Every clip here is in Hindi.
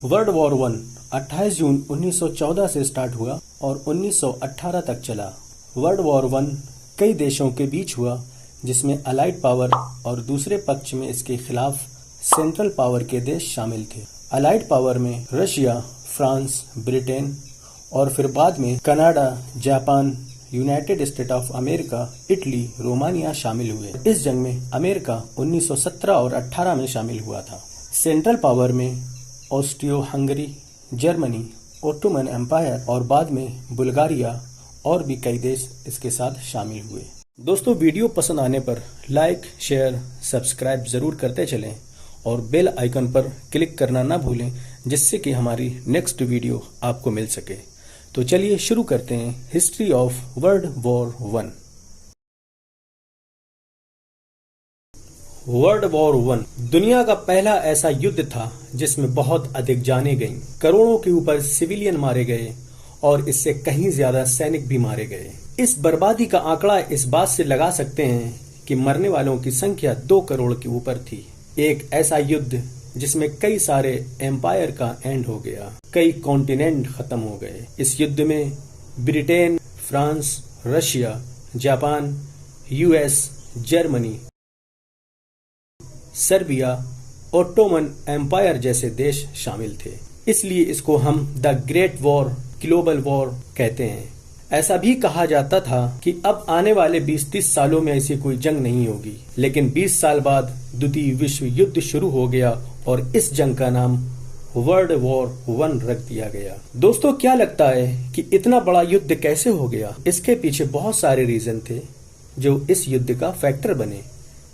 वर्ल्ड वॉर वन 28 जून 1914 से स्टार्ट हुआ और 1918 तक चला। वर्ल्ड वॉर वन कई देशों के बीच हुआ, जिसमें अलाइड पावर और दूसरे पक्ष में इसके खिलाफ सेंट्रल पावर के देश शामिल थे। अलाइड पावर में रशिया, फ्रांस, ब्रिटेन और फिर बाद में Canada, Japan, United state of America, Italy, Romania शामिल हुए। इस जंग में अमेरिका 1917 और 18 में शामिल हुआ था। सेंट्रल पावर में Austro Hungary, Germany, Ottoman Empire और बाद में बुल्गारिया और भी कई देश इसके साथ शामिल हुए। दोस्तों, वीडियो पसंद आने पर लाइक, शेयर, सब्सक्राइब जरूर करते चलें और बेल आइकन पर क्लिक करना ना भूलें, जिससे कि हमारी नेक्स्ट वीडियो आपको मिल सके। तो चलिए शुरू करते हैं history of world war one. World war one दुनिया का पहला ऐसा युद्ध था जिसमें बहुत अधिक जानें गईं, करोड़ों के ऊपर सिविलियन मारे गए और इससे कहीं ज्यादा सैनिक भी मारे गए। इस बर्बादी का आंकड़ा इस बात से लगा सकते हैं कि मरने वालों की संख्या 2 करोड़ के ऊपर थी। एक ऐसा युद्ध जिसमें कई सारे एम्पायर का एंड हो गया, कई कॉन्टिनेंट खत्म हो गए। इस युद्ध में Britain, France, Russia, Japan, US, Germany, Serbia, Ottoman Empire जैसे देश शामिल थे। इसलिए इसको हम the Great War, global war कहते हैं। ऐसा भी कहा जाता था कि अब आने वाले 20-30 सालों में ऐसी कोई जंग नहीं होगी, लेकिन 20 साल बाद द्वितीय विश्व युद्ध शुरू हो गया और इस जंग का नाम वर्ल्ड वॉर वन रख दिया गया। दोस्तों, क्या लगता है कि इतना बड़ा युद्ध कैसे हो गया? इसके पीछे बहुत सारे रीजन थे जो इस युद्ध का फैक्टर बने।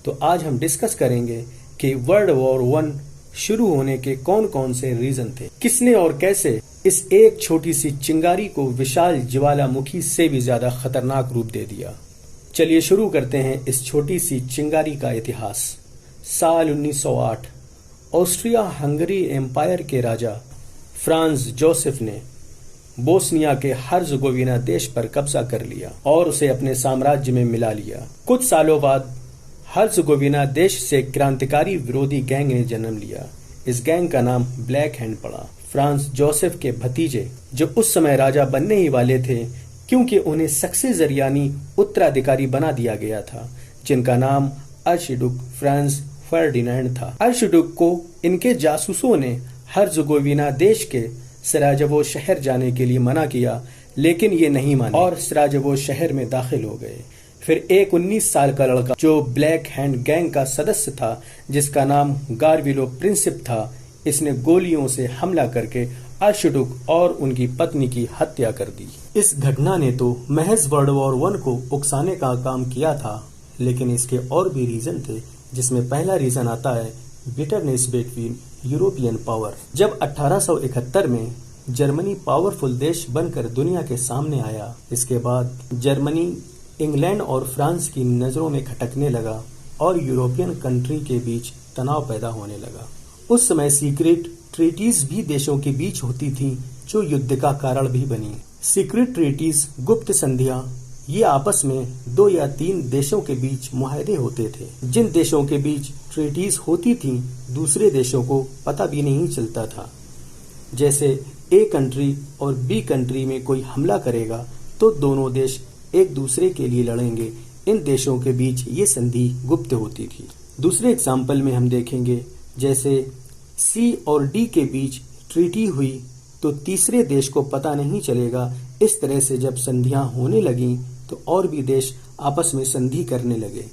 तो आज हम डिस्कस करेंगे कि वर्ल्ड वॉर वन शुरू होने के कौन कौन से रीजन थे, किसने और कैसे इस एक छोटी सी चिंगारी को विशाल ज्वालामुखी से भी ज्यादा खतरनाक रूप दे दिया। चलिए शुरू करते हैं इस छोटी सी चिंगारी का इतिहास। साल 1908 ऑस्ट्रिया हंगरी एम्पायर के राजा फ्रांज जोसेफ ने बोस्निया के हर्ज़गोविना देश पर कब्जा कर लिया और उसे अपने साम्राज्य में मिला लिया। कुछ सालों बाद हर्ज़गोविना देश से क्रांतिकारी विरोधी गैंग ने जन्म लिया। इस गैंग का नाम ब्लैक हैंड पड़ा। फ्रांस जोसेफ के भतीजे, जो उस समय राजा बनने ही वाले थे, क्योंकि उन्हें सक्सेस यानी उत्तराधिकारी बना दिया गया था, जिनका नाम आर्चड्यूक फ्रांज फर्डिनेंड था। आर्चड्यूक को इनके जासूसों ने हर्ज़गोविना देश के सराजेवो शहर जाने के लिए मना किया, लेकिन ये नहीं माने और सराजेवो शहर में दाखिल हो गए। फिर एक 19 साल का लड़का जो ब्लैक हैंड गैंग का सदस्य था, जिसका नाम गारविलो प्रिंसिप था, इसने गोलियों से हमला करके आर्चड्यूक और उनकी पत्नी की हत्या कर दी। इस घटना ने तो महज वर्ल्ड वॉर वन को उकसाने का काम किया था, लेकिन इसके और भी रीजन थे, जिसमें पहला रीजन आता है बिटरनेस बिटवीन यूरोपियन पावर। जब 1871 में जर्मनी पावरफुल देश बनकर दुनिया के सामने आया, इसके बाद जर्मनी इंग्लैंड और फ्रांस की नजरों में खटकने लगा और यूरोपियन कंट्री के बीच तनाव पैदा होने लगा। उस समय सीक्रेट ट्रीटीज भी देशों के बीच होती थी, जो युद्ध का कारण भी बनी। सीक्रेट ट्रीटीज, गुप्त संधियां, ये आपस में 2 या 3 देशों के बीच मुआहदे होते थे। जिन देशों के बीच ट्रीटीज होती थी, दूसरे देशों को पता भी नहीं चलता था। जैसे ए कंट्री और बी कंट्री में कोई हमला करेगा तो दोनों देश एक दूसरे के लिए लड़ेंगे। इन देशों के बीच ये संधि गुप्त होती थी। दूसरे एग्जाम्पल में हम देखेंगे, जैसे सी और डी के बीच ट्रीटी हुई तो तीसरे देश को पता नहीं चलेगा। इस तरह से जब संधियां होने लगी तो और भी देश आपस में संधि करने लगे,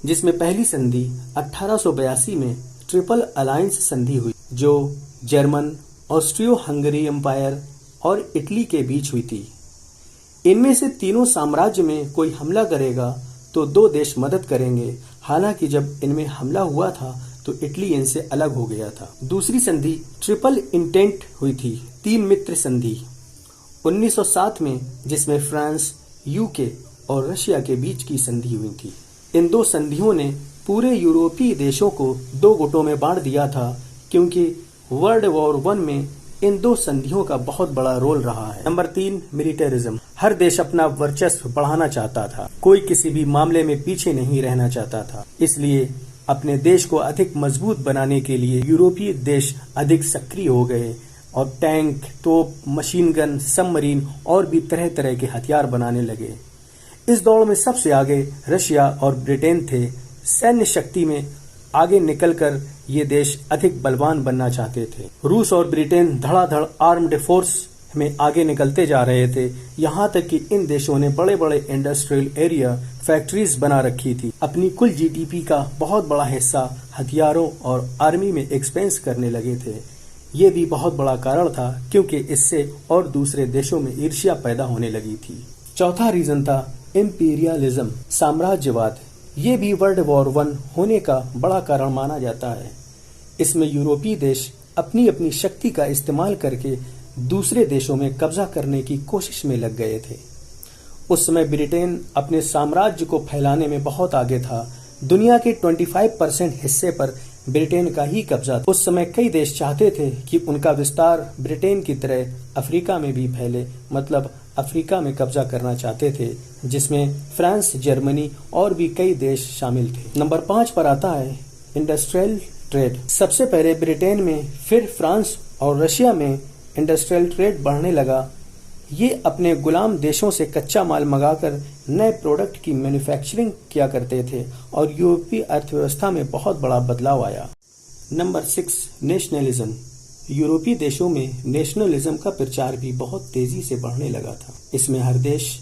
जिसमें पहली संधि 1882 में ट्रिपल अलायंस संधि हुई, जो जर्मन, ऑस्ट्रियो हंगरी एम्पायर और इटली के बीच हुई थी। इनमें से तीनों साम्राज्य में कोई हमला करेगा तो 2 देश मदद करेंगे। हालांकि जब इनमें हमला हुआ था तो इटली इनसे अलग हो गया था। दूसरी संधि ट्रिपल इंटेंट हुई थी, 3 मित्र संधि 1907 में, जिसमें फ्रांस, यूके और रशिया के बीच की संधि हुई थी। इन 2 संधियों ने पूरे यूरोपीय देशों को 2 गुटों में बांट दिया था, क्योंकि वर्ल्ड वॉर वन में इन 2 संधियों का बहुत बड़ा रोल रहा है। Number 3, militarism. हर देश अपना वर्चस्व बढ़ाना चाहता था, कोई किसी भी मामले में पीछे नहीं रहना चाहता था। इसलिए अपने देश को अधिक मजबूत बनाने के लिए यूरोपीय देश अधिक सक्रिय हो गए और टैंक, तोप, मशीन गन, सबमरीन और भी तरह तरह के हथियार बनाने लगे। इस दौड़ में सबसे आगे रशिया और ब्रिटेन थे। सैन्य शक्ति में आगे निकलकर ये देश अधिक बलवान बनना चाहते थे। रूस और ब्रिटेन धड़ाधड़ आर्म्ड फोर्स में आगे निकलते जा रहे थे, यहाँ तक कि इन देशों ने बड़े बड़े इंडस्ट्रियल एरिया, फैक्ट्रीज बना रखी थी। अपनी कुल जीडीपी का बहुत बड़ा हिस्सा हथियारों और आर्मी में एक्सपेंस करने लगे थे। ये भी बहुत बड़ा कारण था क्योंकि इससे और दूसरे देशों में ईर्ष्या पैदा होने लगी थी। चौथा रीजन था इंपीरियलिज्म, साम्राज्यवाद। ये भी वर्ल्ड वॉर 1 होने का बड़ा कारण माना जाता है। इसमें यूरोपीय देश अपनी अपनी शक्ति का इस्तेमाल करके दूसरे देशों में कब्जा करने की कोशिश में लग गए थे। उस समय ब्रिटेन अपने साम्राज्य को फैलाने में बहुत आगे था। दुनिया के 25% हिस्से पर ब्रिटेन का ही कब्जा था। उस समय कई देश चाहते थे कि उनका विस्तार ब्रिटेन की तरह अफ्रीका में भी फैले, मतलब अफ्रीका में कब्जा करना चाहते थे, जिसमें फ्रांस, जर्मनी और भी कई देश शामिल थे। नंबर 5 पर आता है इंडस्ट्रियल ट्रेड। सबसे पहले ब्रिटेन में, फिर फ्रांस और रशिया में इंडस्ट्रियल ट्रेड बढ़ने लगा। ये अपने गुलाम देशों से कच्चा माल मंगाकर नए प्रोडक्ट की मैन्युफैक्चरिंग किया करते थे और यूरोपीय अर्थव्यवस्था में बहुत बड़ा बदलाव आया। Number 6 nationalism. यूरोपीय देशों में नेशनलिज्म का प्रचार भी बहुत तेजी से बढ़ने लगा था। इसमें हर देश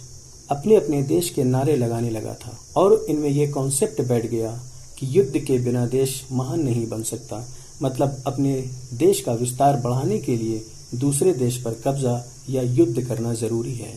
अपने अपने देश के नारे लगाने लगा था और इनमें यह कॉन्सेप्ट बैठ गया कि युद्ध के बिना देश महान नहीं बन सकता। मतलब अपने देश का विस्तार बढ़ाने के लिए दूसरे देश पर कब्जा या युद्ध करना जरूरी है।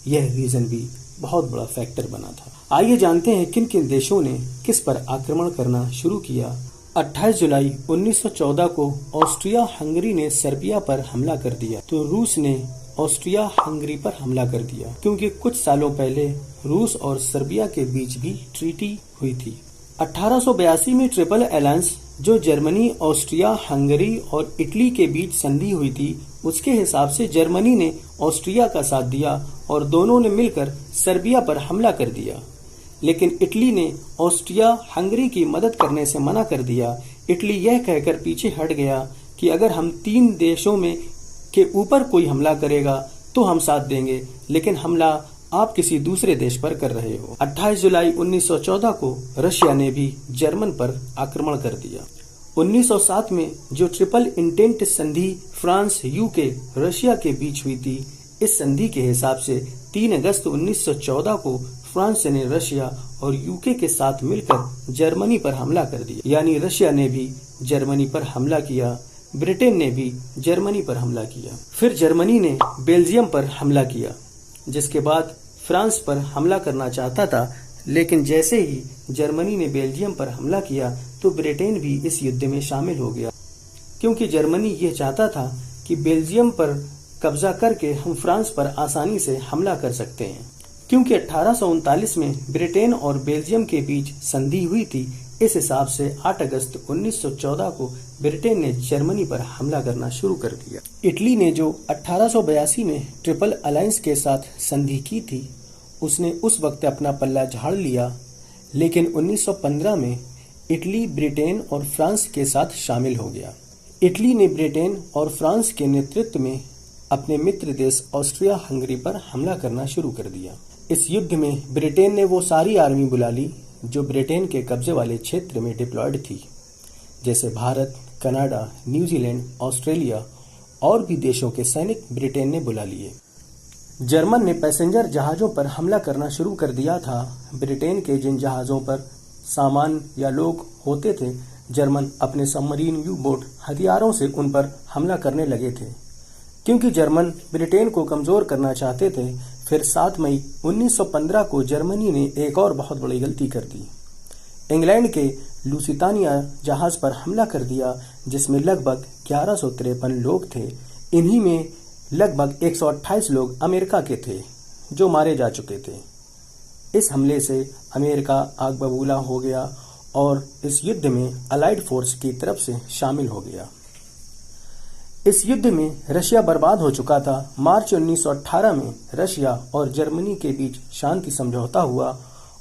यह रीजन भी बहुत बड़ा फैक्टर बना था। आइए जानते हैं किन किन देशों ने किस पर आक्रमण करना शुरू किया। 28 जुलाई 1914 को ऑस्ट्रिया हंगरी ने सर्बिया पर हमला कर दिया, तो रूस ने ऑस्ट्रिया हंगरी पर हमला कर दिया, क्योंकि कुछ सालों पहले रूस और सर्बिया के बीच भी ट्रीटी हुई थी। 1882 में ट्रिपल अलायंस, जो जर्मनी, ऑस्ट्रिया, हंगरी और इटली के बीच संधि हुई थी, उसके हिसाब से जर्मनी ने ऑस्ट्रिया का साथ दिया और दोनों ने मिलकर सर्बिया पर हमला कर दिया। लेकिन इटली ने ऑस्ट्रिया हंगरी की मदद करने से मना कर दिया। इटली यह कहकर पीछे हट गया कि अगर हम 3 देशों में के ऊपर कोई हमला करेगा तो हम साथ देंगे, लेकिन हमला आप किसी दूसरे देश पर कर रहे हो। 28 जुलाई 1914 को रशिया ने भी जर्मन पर आक्रमण कर दिया। 1907 में जो ट्रिपल इंटेंट संधि फ्रांस, यूके, रशिया के बीच हुई थी, इस संधि के हिसाब से 3 अगस्त 1914 को फ्रांस ने रशिया और यूके के साथ मिलकर जर्मनी पर हमला कर दिया। यानी रशिया ने भी जर्मनी पर हमला किया, ब्रिटेन ने भी जर्मनी पर हमला किया। फिर जर्मनी ने बेल्जियम पर हमला किया, जिसके बाद फ्रांस पर हमला करना चाहता था, लेकिन जैसे ही जर्मनी ने बेल्जियम पर हमला किया तो ब्रिटेन भी इस युद्ध में शामिल हो गया, क्योंकि जर्मनी ये चाहता था कि बेल्जियम पर कब्जा करके हम फ्रांस पर आसानी से हमला कर सकते हैं। क्योंकि 1839 में ब्रिटेन और बेल्जियम के बीच संधि हुई थी, इस हिसाब से 8 अगस्त 1914 को ब्रिटेन ने जर्मनी पर हमला करना शुरू कर दिया। इटली ने जो 1882 में ट्रिपल अलायंस के साथ संधि की थी, उसने उस वक्त अपना पल्ला झाड़ लिया, लेकिन 1915 में इटली ब्रिटेन और फ्रांस के साथ शामिल हो गया। इटली ने ब्रिटेन और फ्रांस के नेतृत्व में अपने मित्र देश ऑस्ट्रिया हंगरी पर हमला करना शुरू कर दिया। इस युद्ध में ब्रिटेन ने वो सारी आर्मी बुला ली जो ब्रिटेन के कब्जे वाले क्षेत्र में डिप्लॉयड थी, जैसे भारत, कनाडा, न्यूजीलैंड, ऑस्ट्रेलिया और भी देशों के सैनिक ब्रिटेन ने बुला लिए। जर्मन ने पैसेंजर जहाजों पर हमला करना शुरू कर दिया था। ब्रिटेन के जिन जहाजों पर सामान या लोग होते थे, जर्मन अपने सबमरीन, यू बोट, हथियारों से उन पर हमला करने लगे थे। क्योंकि जर्मन ब्रिटेन को कमजोर करना चाहते थे, फिर 7 मई 1915 को जर्मनी ने एक और बहुत बड़ी गलती कर दी। इंग्लैंड के लुसितानिया जहाज पर हमला कर दिया, जिसमें लगभग 1153 लोग थे। इन्हीं में लगभग 128 लोग अमेरिका के थे, जो मारे जा चुके थे। इस हमले से अमेरिका आग बबूला हो गया और इस युद्ध में अलाइड फोर्स की तरफ से शामिल हो गया। इस युद्ध में रशिया बर्बाद हो चुका था। मार्च 1918 में रशिया और जर्मनी के बीच शांति समझौता हुआ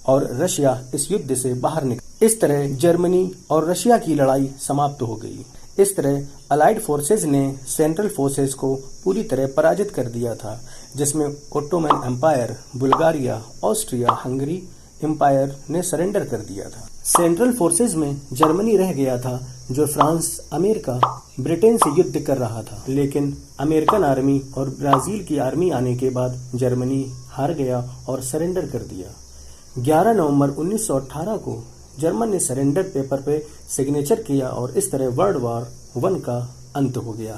और रशिया इस युद्ध से बाहर निकला। इस तरह जर्मनी और रशिया की लड़ाई समाप्त हो गई। इस तरह अलाइड फोर्सेज ने सेंट्रल फोर्सेज को पूरी तरह पराजित कर दिया था, जिसमें Ottoman Empire, Bulgaria, Austria Hungary Empire ने सरेंडर कर दिया था। सेंट्रल फोर्सेज में जर्मनी रह गया था, जो फ्रांस, अमेरिका, ब्रिटेन से युद्ध कर रहा था। लेकिन अमेरिकन आर्मी और ब्राजील की आर्मी आने के बाद जर्मनी हार गया और सरेंडर कर दिया। 11 नवंबर 1918 को जर्मन ने सरेंडर पेपर पे सिग्नेचर किया और इस तरह वर्ल्ड वॉर 1 का अंत हो गया।